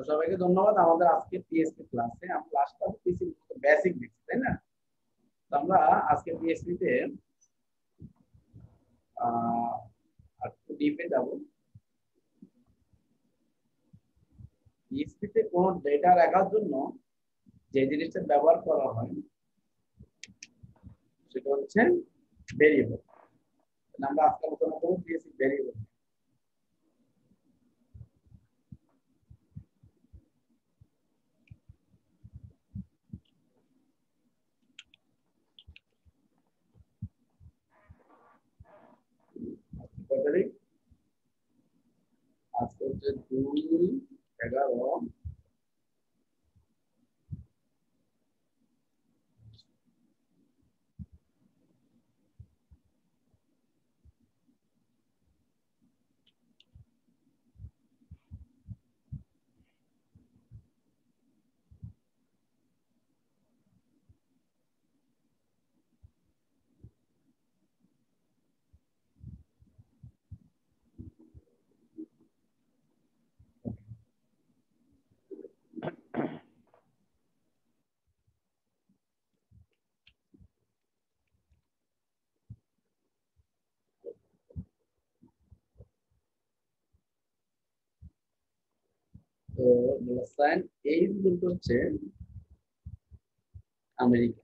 তো সবাইকে ধন্যবাদ। আমাদের আজকে পিএসপি ক্লাসে আমরা লাস্ট ক্লাসে পিএসপি বেসিক দেখছি, তাই না? তো আমরা আজকে পিএসপি তে একটু ডিপে যাব। পিএসপি তে কোন ডেটা রাখার জন্য যে জিনিসটা ব্যবহার করা হয় সেটা হচ্ছে ভেরিয়েবল। আমরা আজকে আলোচনা করব পিএসপি ভেরিয়েবল। আজকে হচ্ছে 2/11। তো সাইন এই বলতে হচ্ছে আমেরিকা।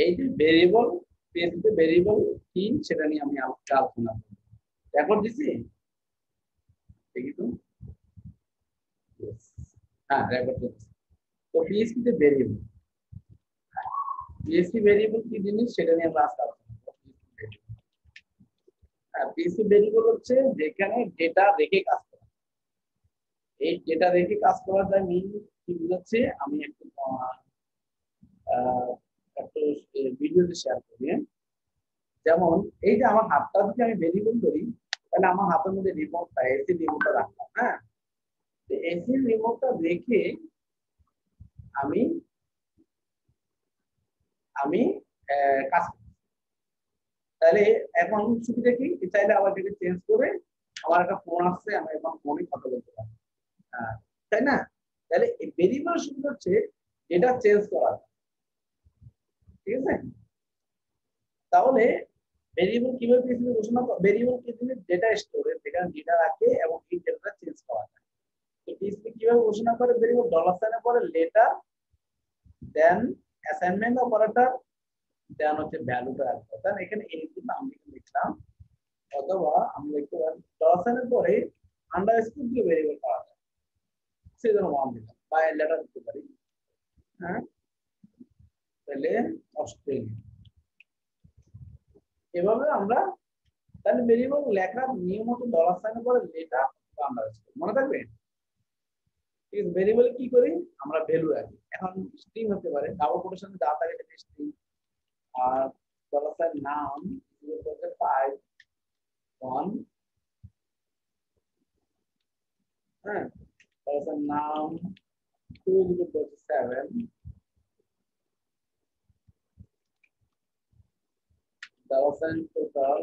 এই যে ভেরিয়েবল, পিএসপি ভেরিয়েবল কি সেটা নিয়ে আমি আলোচনা করব। রেকর্ড দিছি দেখি তো। হ্যাঁ, রেকর্ড করছি। তো পিএসপি তে ভেরিয়েবল, পিএসপি ভেরিয়েবল কি জিনিস সেটা নিয়ে আমরা আজকে আলোচনা করব। হ্যাঁ, পিএসপি ভেরিয়েবল হচ্ছে যেখানে ডেটা রেখে কাজ করা। এই ডেটা রেখে কাজ করার যা মিন কি বুঝাচ্ছে আমি একটু একটু ভিডিওতে শেয়ার করি। যেমন এই যে আমার হাতটা যদি আমি ভেরিয়েবল করি, তাহলে আমার হাতের মধ্যে রিমোটটা, এসি রিমোটটা রাখলাম। হ্যাঁ, এসি রিমোটটা রেখে আমি আমি কাজ করি। তাহলে এখন সুবিধা কি, চাইলে আবার এটাকে চেঞ্জ করে আমার একটা ফোন আসছে, আমি এখন ফোনে কথা বলতে পারি। হ্যাঁ, তাই না? তাহলে এই ভেরিয়েবল সুবিধা হচ্ছে এটা চেঞ্জ করা, ঠিক আছে? তাহলে ভেরিয়েবল কিভাবে পিএসপি ঘোষণা, ভেরিয়েবল কি জিনিস, ডেটা স্টোরেজ, যেখানে ডেটা রাখে এবং এই ডেটাটা চেঞ্জ করা যায়। তো পিএসপি কিভাবে ঘোষণা করে, ভেরিয়েবল ডলার সাইনের পরে লেটার, দেন অ্যাসাইনমেন্ট অপারেটর, দেন হচ্ছে ভ্যালুটা রাখতে হবে। তাহলে এখানে এই কিন্তু আমি লিখলাম, অথবা আমি লিখতে পারি ডলার সাইনের পরে আন্ডারস্কোর দিয়ে ভেরিয়েবল পাওয়া যায়, সেজন্য ওয়ান দিলাম, বা লেটার দিতে পারি। হ্যাঁ, তাহলে অস্ট্রেলিয়া। এভাবে আমরা, তাহলে ভেরিয়েবল লেখার নিয়ম হচ্ছে ডলার সাইনের পরে লেটার বা আন্ডারস্কোর, মনে থাকবে। ভেরিয়েবল কি করি আমরা, ভ্যালু রাখি। এখন স্ট্রিং হতে পারে, ডাবল কোটেশনে যা থাকে সেটা স্ট্রিং। আর ডলার সাইন নাম হচ্ছে 5 1, হ্যাঁ, ডলার সাইন নাম 2 হচ্ছে 7, ডলার সাইন টোটাল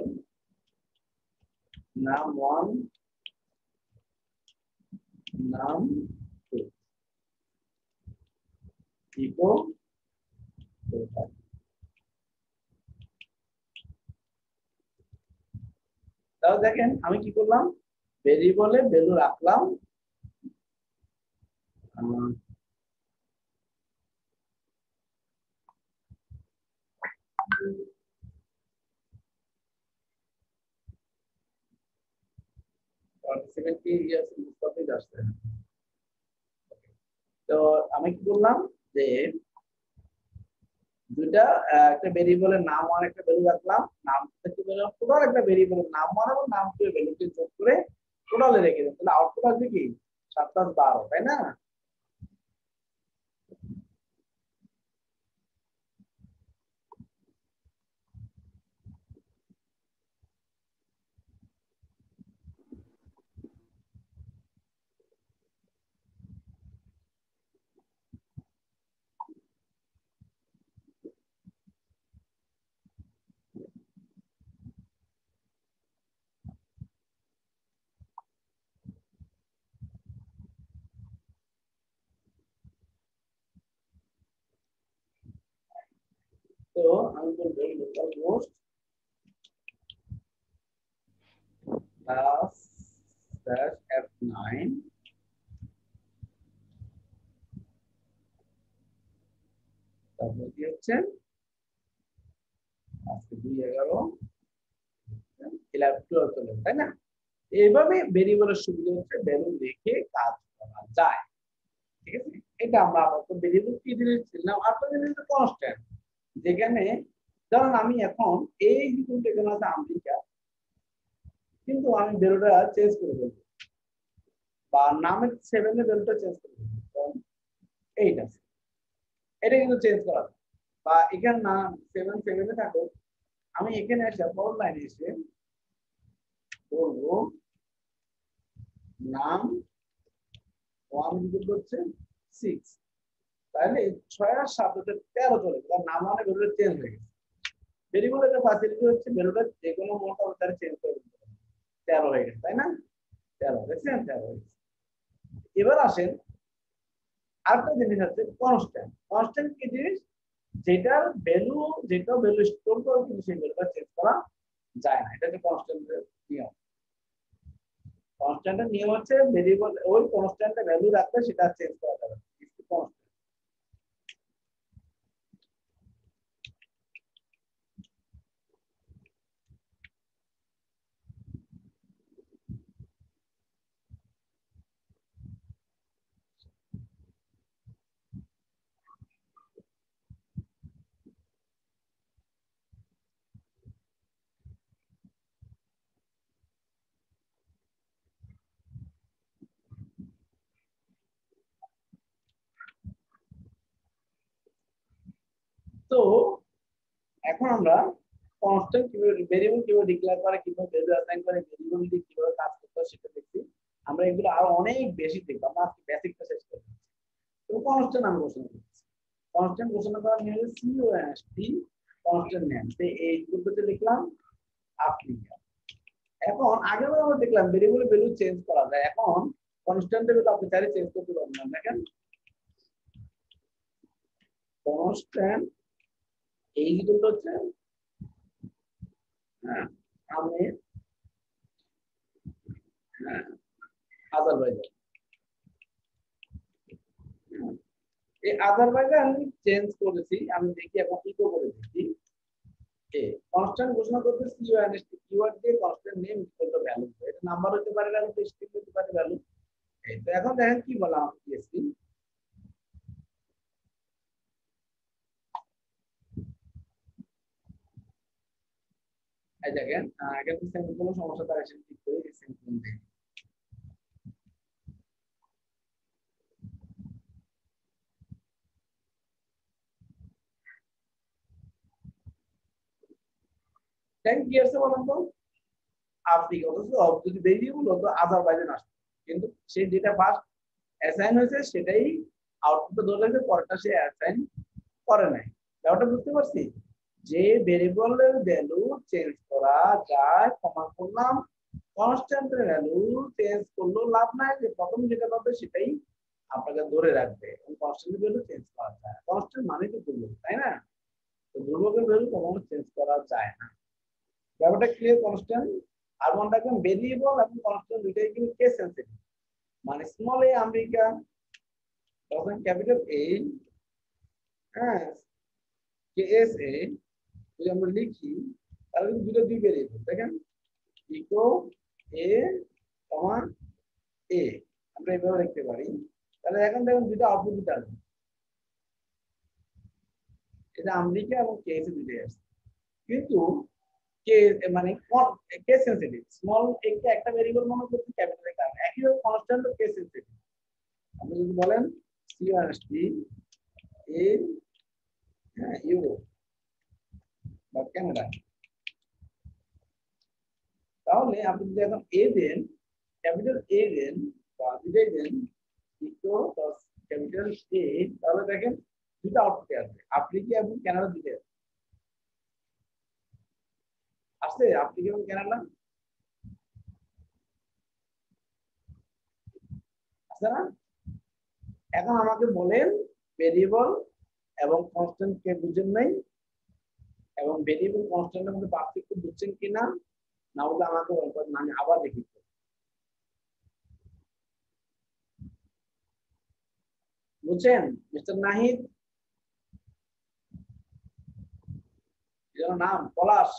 নাম 1, নাম 2, ইকো টোটাল। তাহলে দেখেন আমি কি করলাম, ভেরিয়েবলে ভ্যালু রাখলাম, তো আমি কি করলাম যে দুইটা, একটা ভেরিয়েবলের নাম আর একটা ভ্যালু রাখলাম, নাম থেকে টোটাল একটা ভেরিয়েবলের নাম এবং নাম থেকে ভ্যালুকে যোগ করে টোটালে রেখে দিন, তাহলে আউটপুট আসবে কি 7+12, তাই না? তো আমি বলবো লোকাল হোস্ট /f9 তারপর কি হচ্ছে আজকে 2/11 চলে, তাই না? এইভাবে ভেরিয়েবলের সুবিধা হচ্ছে ভ্যালু রেখে কাজ করা যায়। ঠিক আছে, এটা আমরা আপাতত ভেরিয়েবল কি দিয়েছিলাম, আপনাদের কিন্তু কনস্ট্যান্ট, যেখানে ধরুন আমি এখন এই ইকুয়াল এখানে আছে আমেরিকা, কিন্তু আমি ভ্যালুটা চেঞ্জ করে ফেলবো, বা নামের 7 এর ভ্যালুটা চেঞ্জ করে ফেলবো, কারণ এইটা এটা কিন্তু চেঞ্জ করা যায়। বা এখানে না 7 এ থাকো, আমি এখানে এসে পরের লাইনে এসে বলবো নাম 1 হচ্ছে 6, তাহলে 6 আর 7 হচ্ছে 13 চলে গেল, নাম মানে ভ্যালুটা চেঞ্জ হয়ে গেছে। ভেরিয়েবলের একটা ফ্যাসিলিটি হচ্ছে ভ্যালুটা যে কোনো মোটা তার চেঞ্জ করে দিতে পারে, 13 হয়ে গেছে, তাই না? 13 দেখছেন, 13 হয়ে গেছে। এবার আসেন আরেকটা জিনিস আছে কনস্ট্যান্ট। কনস্ট্যান্ট কি জিনিস? যেটার ভ্যালু, যেটা ভ্যালু স্টোর করে কিন্তু সেই ভ্যালুটা চেঞ্জ করা যায় না, এটা হচ্ছে কনস্ট্যান্টের নিয়ম। কনস্ট্যান্টের নিয়ম হচ্ছে ভেরিয়েবল ওই কনস্ট্যান্টের ভ্যালু রাখলে সেটা চেঞ্জ করা যাবে না। তো এখন আমরা কনস্ট্যান্ট কিভাবে, ভেরিয়েবল কিভাবে ডিক্লেয়ার করে, কিভাবে ভ্যালু অ্যাসাইন করে, ভেরিয়েবল দিয়ে কিভাবে কাজ করতে হয় সেটা দেখছি। আমরা এগুলো আরো অনেক বেশি দেখবো, আমরা আজকে বেসিকটা শেষ করব। তো কনস্ট্যান্ট আমি ঘোষণা করছি, কনস্ট্যান্ট ঘোষণা করার নিয়ম হচ্ছে সিওএসটি কনস্ট্যান্ট নেম। তো এই পদ্ধতিতে লিখলাম আফ্রিকা। এখন আগে আমরা দেখলাম ভেরিয়েবলের ভ্যালু চেঞ্জ করা যায়, এখন কনস্ট্যান্টের ভ্যালু আপনি চাইলে চেঞ্জ করতে পারবেন না। দেখেন কনস্ট্যান্ট এই দুটো হচ্ছে আমি আজারবাইজান, এই আজারবাইজান চেঞ্জ করেছি, আমি দেখি এখন ইকো করে দেখি এ কনস্ট্যান্ট ঘোষণা করতে সিওএনএসটি কিওয়ার্ড দিয়ে constant name equal to value, এটা নাম্বার হতে পারে, ভ্যালু স্ট্রিং হতে পারে, ভ্যালু। এই তো এখন দেখেন কি বললাম পিএসপি, এই দেখেন এখানে সেমিকোলন সমস্যা, তার এসে ঠিক করে এই সেমিকোলন দেই। তাই কি আছে বলেন তো, আফ্রিকা, অথচ যদি ভেরিয়েবল হতো আজারবাইজান আসতো, কিন্তু সেই যেটা ফার্স্ট অ্যাসাইন হয়েছে সেটাই আউটপুটে ধরে রেখে পরেরটা সে অ্যাসাইন করে নাই। ব্যাপারটা বুঝতে পারছি, যে ভেরিয়েবলের ভ্যালু চেঞ্জ করা যায়, প্রমাণ করলাম। কনস্ট্যান্টের ভ্যালু চেঞ্জ করলেও লাভ নাই, যে প্রথম যেটা পাবে সেটাই আপনাকে ধরে রাখবে, এবং কনস্ট্যান্টের ভ্যালু চেঞ্জ করা যায়। কনস্ট্যান্ট মানে তো ধ্রুবক, তাই না? তো ধ্রুবকের ভ্যালু কখনো চেঞ্জ করা যায় না। ব্যাপারটা ক্লিয়ার? কনস্ট্যান্ট আর মনে রাখবেন ভেরিয়েবল এবং কনস্ট্যান্ট দুইটাই কিন্তু কেস সেনসিটিভ, মানে স্মল এ আমেরিকা তখন ক্যাপিটাল এ, হ্যাঁ কেএস এ যদি আমরা লিখি তাহলে কিন্তু দুটো দুই ভেরিয়েবল, দেখেন ইকো এ কমা এ, আমরা এইভাবে লিখতে পারি। তাহলে এখন দেখুন দুটো আউটপুট দুটো আসবে, এটা আমেরিকা এবং কেএস এ দুটোই আসছে, কিন্তু কে মানে কেস সেনসিটিভ, স্মল একটা একটা ভেরিয়েবল মনে করতে ক্যাপিটালের কারণে, একইভাবে কনস্ট্যান্ট কেস সেনসিটিভ। আপনি যদি বলেন সিআরএসটি এ, হ্যাঁ ইউরো বা কানাডা, তাহলে আপনি যদি এখন এ দেন, ক্যাপিটাল এ দেন বা দুটাই দেন ইকো প্লাস ক্যাপিটাল এ, তাহলে দেখেন দুটো আউটপুট আসবে, আফ্রিকা এবং কানাডা দুটো আসছে, আফ্রিকা এবং কানাডা আসছে না? এখন আমাকে বলেন ভেরিয়েবল এবং কনস্ট্যান্ট কে বুঝেন নাই, এবং ভেরিয়েবল কনস্ট্যান্টের মধ্যে পার্থক্য বুঝছেন কিনা, না হলে আমাকে বলবেন, আমি আবার দেখি। বুঝছেন মিস্টার নাহিদ? এর নাম পলাশ।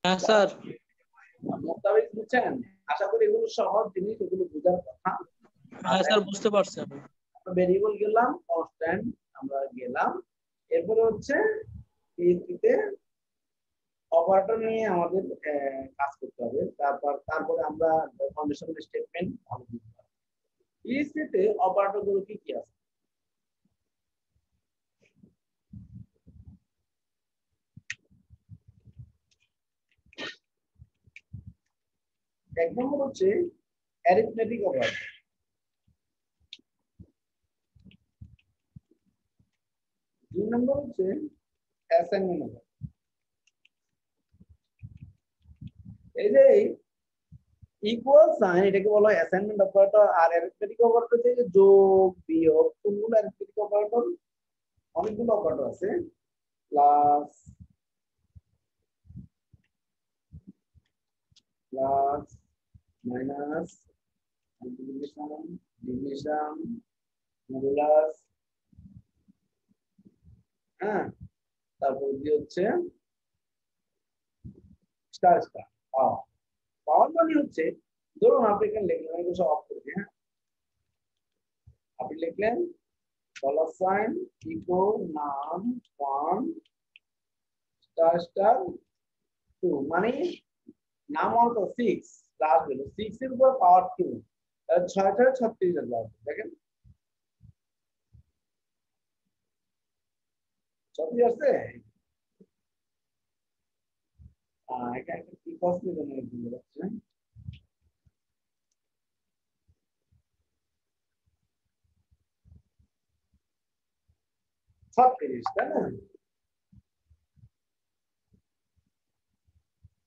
হ্যাঁ স্যার। মোস্তাফিজ বুঝছেন? আশা করি এগুলো সহজ জিনিস, এগুলো বোঝার কথা। হ্যাঁ স্যার, বুঝতে পারছি আমি। ভেরিয়েবল গেলাম, কনস্ট্যান্ট আমরা গেলাম, এরপরে হচ্ছে পিএইচপিতে অপারেটর নিয়ে আমাদের কাজ করতে হবে। তারপরে আমরা কন্ডিশনাল স্টেটমেন্ট ভালো বুঝতে পারবো। পিএইচপিতে অপারেটর গুলো কি কি আছে? এক নম্বর হচ্ছে অ্যারিথমেটিক অপারেটর, দুই নম্বর হচ্ছে অ্যাসাইনমেন্ট অপারেটর। এই যে ইকুয়াল সাইন, এটাকে বলা হয় অ্যাসাইনমেন্ট অপারেটর। আর অ্যারিথমেটিক অপারেটর যে যোগ বিয়োগ, কোনগুলো অ্যারিথমেটিক অপারেটর? অনেকগুলো অপারেটর আছে, plus plus minus, multiplication, division, modulus, হ্যাঁ, তারপর কি হচ্ছে স্টার স্টার পাওয়ার। পাওয়ার মানে হচ্ছে, ধরুন আপনি এখানে লিখলেন, আমি সব অফ করে দিই, হ্যাঁ, আপনি লিখলেন ডলার সাইন ইকো নাম 1 স্টার স্টার 2, মানে নাম অল্প 6 প্লাস হলো 6 এর উপর পাওয়ার 2, তাহলে 6 6 36 আসবে। দেখেন 36 আসছে। এটা একটা কি কষ্ট জন্য ভুলে যাচ্ছে, 36, তাই না?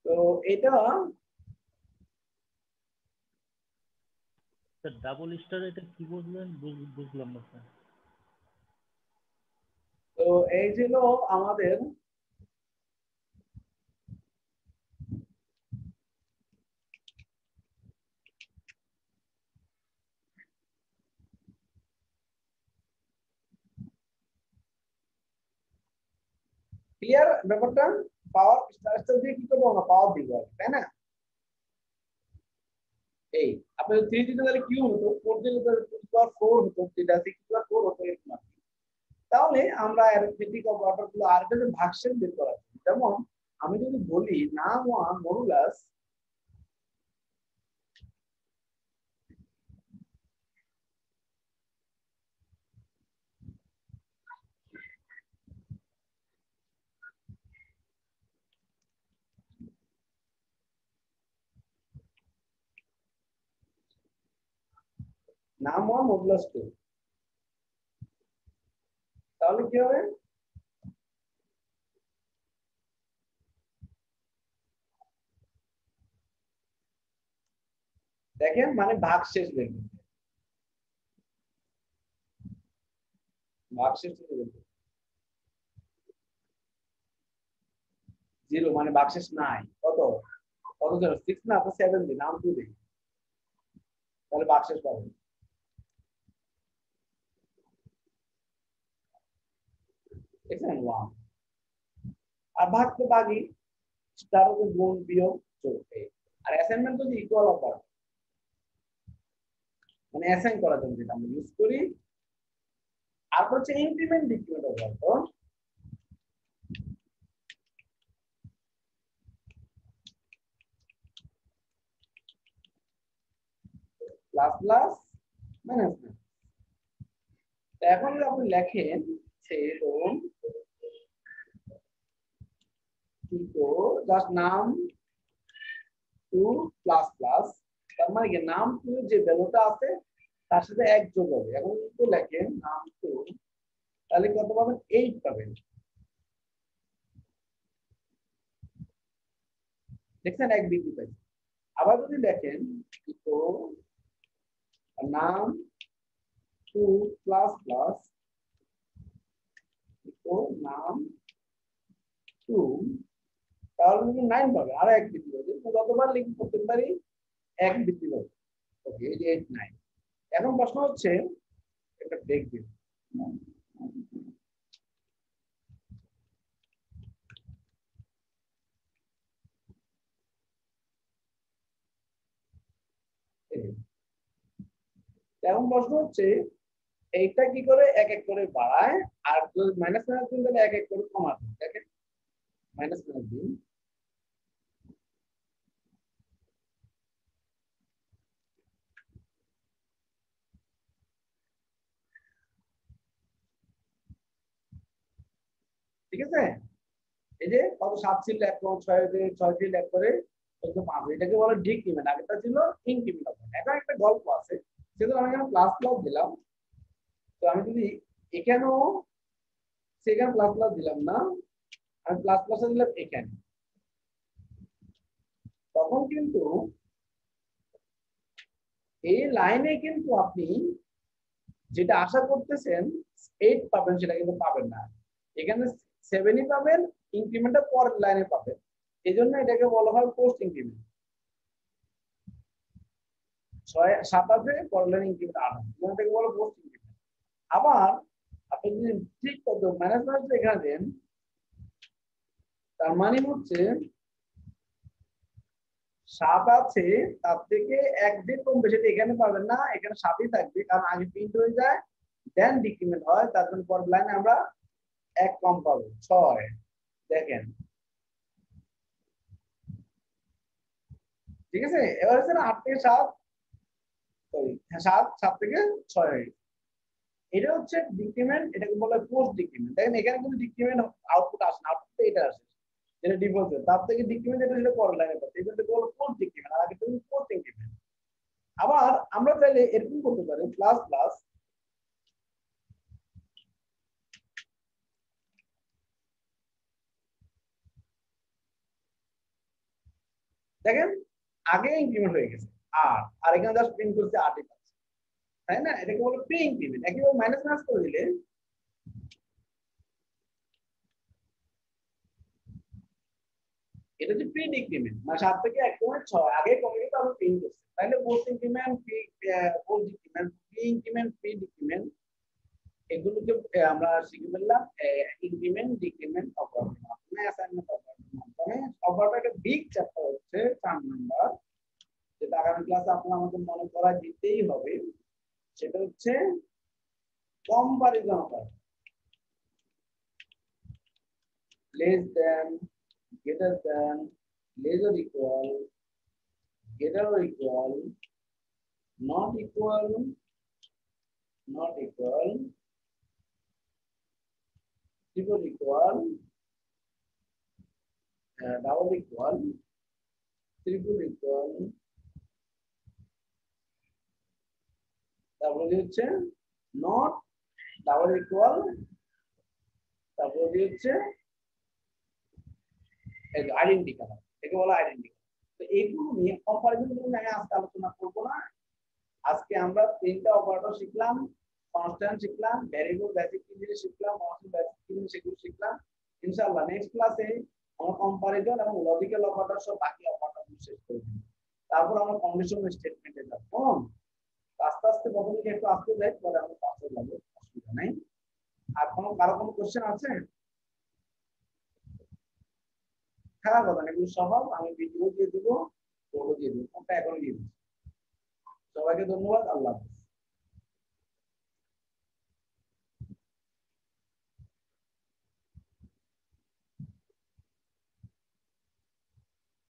তো এটা স্যার ডাবল স্টার এটা কি বুঝলেন? বুঝলাম না স্যার। তো এই ছিল আমাদের ক্লিয়ার ব্যাপারটা। পাওয়ার স্টার স্টার দিয়ে কি করবো আমরা? পাওয়ার দিব, তাই না? এই আপনি 3 দিতে তাহলে কিউ হতো, 4 দিলে তাহলে 4 হতো, যেটা 6/4 হতো এরকম। তাহলে আমরা অ্যারিথমেটিক অপারেটর গুলো আর একটা ভাগশেষ বের করা যায়। যেমন আমি যদি বলি নাম 1 মডুলাস নাম 1 মডুলাস 2, তাহলে কি হবে? দেখেন মানে ভাগশেষ বের করতে, ভাগশেষ বের করতে 0 মানে ভাগশেষ নাই। কত কত 0? 6 না, আপনি 7 দিন, নাম 2 দিন, তাহলে ভাগশেষ পাবেন। দেখছেন 1। আর ভাগ তো ভাগই, স্টার হচ্ছে গুণ বিয়োগ যোগ। আর অ্যাসাইনমেন্ট যদি ইকুয়াল অপারেটর, মানে অ্যাসাইন করার জন্য যেটা আমরা ইউজ করি। আর হচ্ছে increment decrement operator, plus plus minus minus. এখন যদি আপনি লেখেন ধরুন জাস্ট নাম 2 প্লাস প্লাস, তার মানে কি নাম 2 যে ভ্যালুটা আছে তার সাথে 1 যোগ হবে। এখন যদি লেখেন নাম 2, তাহলে কত পাবেন? 8 পাবেন। দেখছেন 1 বৃদ্ধি পাইছে। আবার যদি লেখেন নাম 2 প্লাস প্লাস নাম টু, তাহলে কিন্তু 9 পাবে, আরো 1 বৃদ্ধি পাবে। যতবার লিখব প্রত্যেকবারই 1 বৃদ্ধি পাবে। ওকে, এই যে 8 9। এখন প্রশ্ন হচ্ছে একটা ব্রেক দিন। এখন প্রশ্ন হচ্ছে এইটা কি করে এক এক করে বাড়ায়, আর যদি মাইনাস মাইনাস দিন তাহলে এক এক করে কমাতে। দেখেন মাইনাস মাইনাস দিন, ঠিক আছে। এই যে কত 7 ছিল 1 6 দিয়ে 6 ছিল 1 করে 5, এটাকে বলে ডিক্রিমেন্ট, আগেটা ছিল ইনক্রিমেন্ট। এখন একটা গল্প আছে, যেহেতু আমি এখানে প্লাস প্লাস দিলাম, তো আমি যদি এখানেও সেখানে প্লাস প্লাস দিলাম না, আমি প্লাস প্লাস দিলাম এখানে, তখন কিন্তু এই লাইনে কিন্তু আপনি যেটা আশা করতেছেন 8 পাবেন সেটা কিন্তু পাবেন না, এখানে 7ই পাবেন, ইনক্রিমেন্টটা পরের লাইনে পাবেন। এই জন্য এটাকে বলা হয় পোস্ট ইনক্রিমেন্ট। 6 7 আছে, পরের লাইনে ইনক্রিমেন্ট 8 আছে, এটাকে বলা পোস্ট ইনক্রিমেন্ট। আবার আপনি যদি ঠিক কত মাইনাস মাইনাস এখানে দেন, তার মানে হচ্ছে 7 আছে, তার থেকে 1 দিন কম বেশি এখানে পাবেন না, এখানে 7ই থাকবে, কারণ আগে প্রিন্ট হয়ে যায় দেন ডিক্রিমেন্ট হয়, তার জন্য পরের লাইনে আমরা 1 কম পাবো 6। দেখেন ঠিক আছে। এবার হচ্ছে না 8 থেকে 7, সরি 7 থেকে 6, এটা হচ্ছে ডিক্রিমেন্ট, এটাকে বলা হয় পোস্ট ডিক্রিমেন্ট। দেখেন এখানে কিন্তু ডিক্রিমেন্ট আউটপুট আসে না, আউটপুট এটা আসে যেটা ডিফল্ট, তার থেকে ডিক্রিমেন্ট এটা সেটা পরের লাইনে পাচ্ছে, এই জন্য বলা পোস্ট ডিক্রিমেন্ট, আর আগে তুমি পোস্ট ইনক্রিমেন্ট। আবার আমরা চাইলে এরকম করতে পারি প্লাস প্লাস, দেখেন আগে ইনক্রিমেন্ট হয়ে গেছে আর এখানে জাস্ট প্রিন্ট করছে 8ই পাচ্ছে, তাই না? এটাকে বলে প্রি ইনক্রিমেন্ট। একইভাবে মাইনাস মাইনাস করে দিলে এটা হচ্ছে প্রি ডিক্রিমেন্ট, মানে 7 থেকে 1 কমে 6, আগে কমে গেছে আবার প্রিন্ট করছে, তাহলে post increment post decrement pre increment pre decrement এগুলোকে আমরা শিখে ফেললাম। ইনক্রিমেন্ট ডিক্রিমেন্ট অপারেটর মানে অ্যাসাইনমেন্ট অপারেটর মানে অপারেটর একটা বিগ চ্যাপ্টার হচ্ছে 4 নাম্বার, যেটা আগামী ক্লাসে আপনারা আমাদের মনে করা দিতেই হবে, সেটা হচ্ছে comparison operator. less than, greater than, less or equal, greater or equal, not equal, not equal, triple equal, double equal, triple equal, তারপরে হচ্ছে not double equal, তারপরে হচ্ছে আইডেন্টিক্যাল, একে বলা আইডেন্টিক্যাল। তো এইগুলো নিয়ে কম্পারিজন গুলো নিয়ে আজকে আলোচনা করব না। আজকে আমরা 3টা অপারেটর শিখলাম, কনস্ট্যান্ট শিখলাম, ভ্যারিয়েবল বেসিক কি জিনিস শিখলাম, কনস্ট্যান্ট বেসিক কি জিনিস সেগুলো শিখলাম। ইনশাআল্লাহ নেক্সট ক্লাসে আমরা কম্পারিজন এবং লজিক্যাল অপারেটর সহ বাকি অপারেটরগুলো শেষ করে দেব। তারপর আমরা কন্ডিশনাল স্টেটমেন্টে যাব। আস্তে আস্তে প্রথমে একটু আস্তে যাই, পরে আমরা পাশে যাব, অসুবিধা নাই। আর কারো কোনো কোশ্চেন আছে? খারাপ কথা না, এগুলো সহজ, আমি ভিডিও দিয়ে দিব, ফটো দিয়ে দিব, কোনটা এখন দিয়ে দিব। সবাইকে ধন্যবাদ, আল্লাহ হাফেজ।